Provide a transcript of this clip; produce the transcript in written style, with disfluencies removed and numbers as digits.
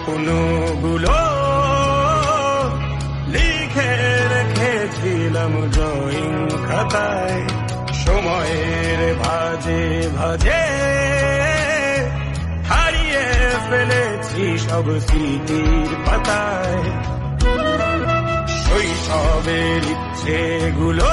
স্বপ্নগুলো লিখে রেখেছিলাম ড্রয়িং খাতায়, সময়ের ভাজে ভাজে হারিয়ে ফেলেছি সব স্মৃতির পাতায়। শৈশবের ইচ্ছেগুলো